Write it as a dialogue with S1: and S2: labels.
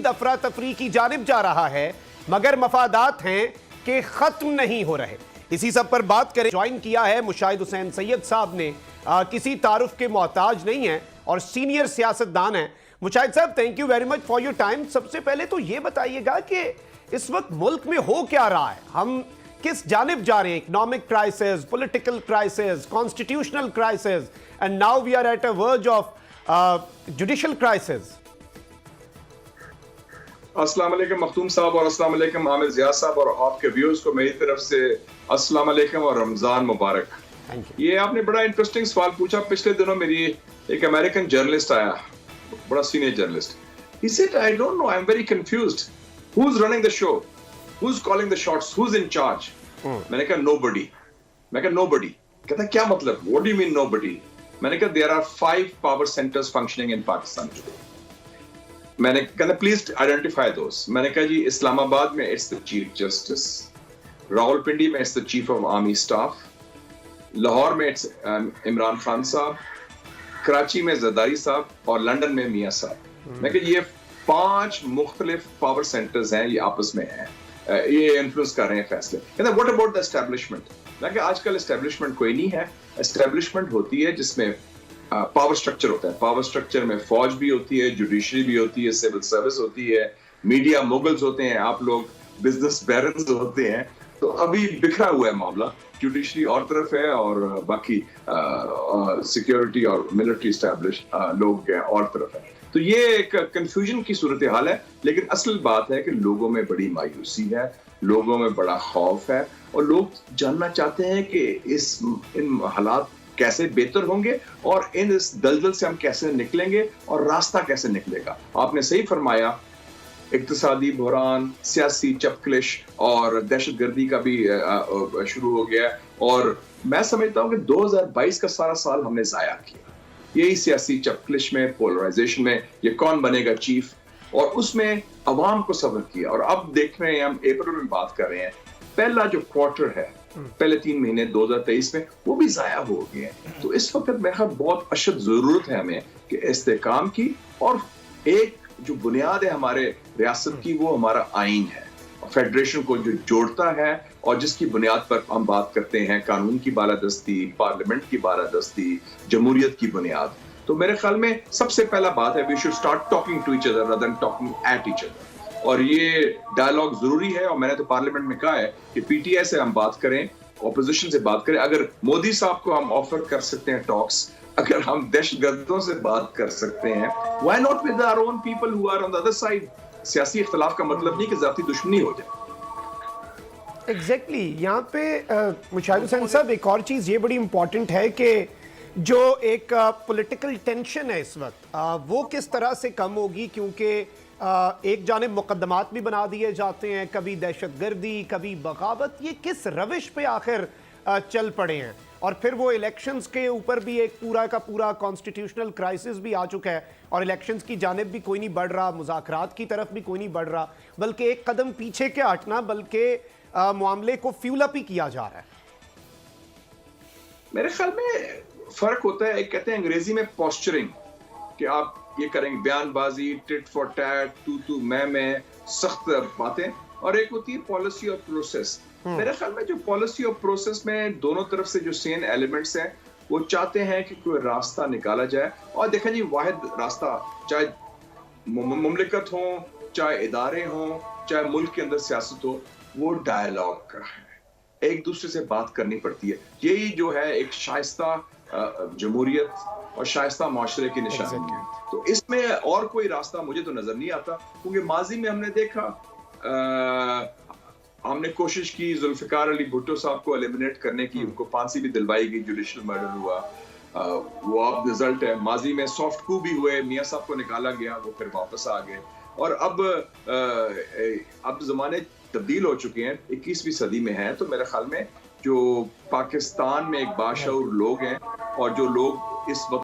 S1: مزید افراتفری کی جانب جا رہا ہے مگر مفادات ہیں کہ ختم نہیں ہو رہے. اسی سب پر بات کریں. جوائن کیا ہے مشاہد حسین سید صاحب نے, کسی تعارف کے محتاج نہیں ہیں اور سینئر سیاستدان ہیں. مشاہد صاحب, thank you very much for your time. سب سے پہلے تو یہ بتائیے گا کہ اس وقت ملک میں ہو کیا رہا ہے, ہم کس جانب جا رہے ہیں؟ Economic crisis, political crisis, constitutional crisis, and now we are at a verge of judicial crisis.
S2: السلام علیکم مختوم صاحب, اور السلام علیکم عامر ضیاء صاحب, اور آپ کے ویورز کو میری طرف سے السلام علیکم اور رمضان مبارک. یہ آپ نے بڑا انٹرسٹنگ سوال پوچھا. پچھلے دنوں میری ایک امریکن جرنلسٹ آیا, بڑا senior journalist. He said, I don't know, I'm very confused. Who's running the show? Who's calling the shots? Who's in charge? میں نے کہا nobody. میں کہا nobody. کہتا کیا مطلب? What do you mean nobody? میں نے کہا there are 5 power centers functioning in Pakistan today. میں نے کہا پلیز آئیڈینٹیفائی دوز. میں نے کہا جی اسلام آباد میں it's the chief justice, Rawalpindi میں it's the chief of army staff, Lahore میں اٹس عمران خان صاحب, کراچی میں زرداری صاحب, اور لنڈن میں میاں صاحب. میں کہ یہ 5 مختلف پاور سینٹرز ہیں, یہ آپس میں ہیں, یہ انفلوئنس کر رہے ہیں فیصلے. کہتے ہیں واٹ اباؤٹ دا اسٹیبلشمنٹ؟ میں کہ آج کل اسٹیبلشمنٹ کوئی نہیں ہے. اسٹیبلشمنٹ ہوتی ہے جس میں پاور سٹرکچر ہوتا ہے. پاور سٹرکچر میں فوج بھی ہوتی ہے, جوڈیشری بھی ہوتی ہے, سول سروس ہوتی ہے, میڈیا موگلز ہوتے ہیں, آپ لوگ بزنس بیرنز ہوتے ہیں. تو ابھی بکھرا ہوا ہے معاملہ. جوڈیشری اور طرف ہے اور باقی سیکیورٹی اور ملٹری اسٹیبلش لوگ اور طرف ہے. تو یہ ایک کنفیوژن کی صورتحال ہے. لیکن اصل بات ہے کہ لوگوں میں بڑی مایوسی ہے, لوگوں میں بڑا خوف ہے, اور لوگ جاننا چاہتے ہیں کہ ان حالات کیسے بہتر ہوں گے, اور اس دلدل سے ہم کیسے نکلیں گے, اور راستہ کیسے نکلے گا. آپ نے صحیح فرمایا, اقتصادی بحران, سیاسی چپکلش اور دہشت گردی کا بھی شروع ہو گیا. اور میں سمجھتا ہوں کہ 2022 کا سارا سال ہم نے ضائع کیا یہی سیاسی چپکلش میں, پولرائزیشن میں, یہ کون بنے گا چیف, اور اس میں عوام کو صبر کیا. اور اب دیکھ رہے ہیں, ہم اپریل میں بات کر رہے ہیں, پہلا جو کوارٹر ہے, پہلے 3 مہینے 2023 میں, وہ بھی ضائع ہو گئے ہیں. تو اس وقت میرے خیال بہت اشد ضرورت ہے ہمیں کہ استحکام کی, اور ایک جو بنیاد ہے ہمارے ریاست کی وہ ہمارا آئین ہے, فیڈریشن کو جو جوڑتا ہے, اور جس کی بنیاد پر ہم بات کرتے ہیں قانون کی بالادستی, پارلیمنٹ کی بالادستی, جمہوریت کی بنیاد. تو میرے خیال میں سب سے پہلا بات ہے we should start talking to each other rather than talking at each other. اور یہ ڈائلاگ ضروری ہے, اور میں نے تو پارلیمنٹ میں کہا ہے کہ پی ٹی آئی سے ہم بات کریں, اپوزیشن سے بات کریں. اگر مودی صاحب کو ہم آفر کر سکتے ہیں ٹاکس, اگر ہم دہشت گردوں سے بات کر سکتے ہیں, why not with our own people who are on the other side? سیاسی اختلاف کا مطلب نہیں کہ ذاتی دشمنی ہو جائے.
S1: ایگزیکٹلی. یہاں پہ مشاہد حسین صاحب ایک اور چیز یہ بڑی امپورٹنٹ ہے کہ جو ایک پولیٹیکل ٹینشن ہے اس وقت, وہ کس طرح سے کم ہوگی, کیونکہ ایک جانب مقدمات بھی بنا دیے جاتے ہیں, کبھی دہشت گردی, کبھی بغاوت. یہ کس روش پہ آخر چل پڑے ہیں؟ اور پھر وہ الیکشنز کے اوپر بھی ایک پورا کا پورا کانسٹیٹیوشنل کرائسس بھی آ چکا ہے, اور الیکشنز کی جانب بھی کوئی نہیں بڑھ رہا, مذاکرات کی طرف بھی کوئی نہیں بڑھ رہا, بلکہ ایک قدم پیچھے کے ہٹنا, بلکہ معاملے کو فیول اپ ہی کیا جا رہا ہے.
S2: میرے خیال میں فرق ہوتا ہے. ایک کہتے ہیں انگریزی میں پوسچرنگ, کہ آپ یہ کریں گے بیان بازی, ٹٹ فور ٹیٹ, تو میں سخت باتیں, اور ایک ہوتی ہے پالیسی اور پروسیس. میرے خیال میں جو پالیسی اور پروسیس میں دونوں طرف سے جو سین ایلیمنٹس ہیں, وہ چاہتے ہیں کہ کوئی راستہ نکالا جائے. اور دیکھیں جی, واحد راستہ, چاہے مملکت ہوں, چاہے ادارے ہوں, چاہے ملک کے اندر سیاست ہو, وہ ڈائیلاگ کا ہے, ایک دوسرے سے بات کرنی پڑتی ہے. یہی جو ہے ایک شائستہ جمہوریت اور شائستہ معاشرے کی نشانی ہے. تو اس میں اور کوئی راستہ مجھے تو نظر نہیں آتا, کیونکہ ماضی میں ہم نے دیکھا, ہم نے کوشش کی ذوالفقار علی بھٹو صاحب کو ایلیمنیٹ کرنے کی, ان کو پھانسی بھی دلوائی گئی, جوڈیشل مرڈر ہوا, وہ اب رزلٹ ہے. ماضی میں سافٹ کو بھی ہوئے, میاں صاحب کو نکالا گیا, وہ پھر واپس آ گئے. اور اب زمانے تبدیل ہو چکے ہیں, 21ویں صدی میں ہیں. تو میرے خیال میں جو پاکستان میں ایک باشعور لوگ ہیں, اور جو لوگ اس وقت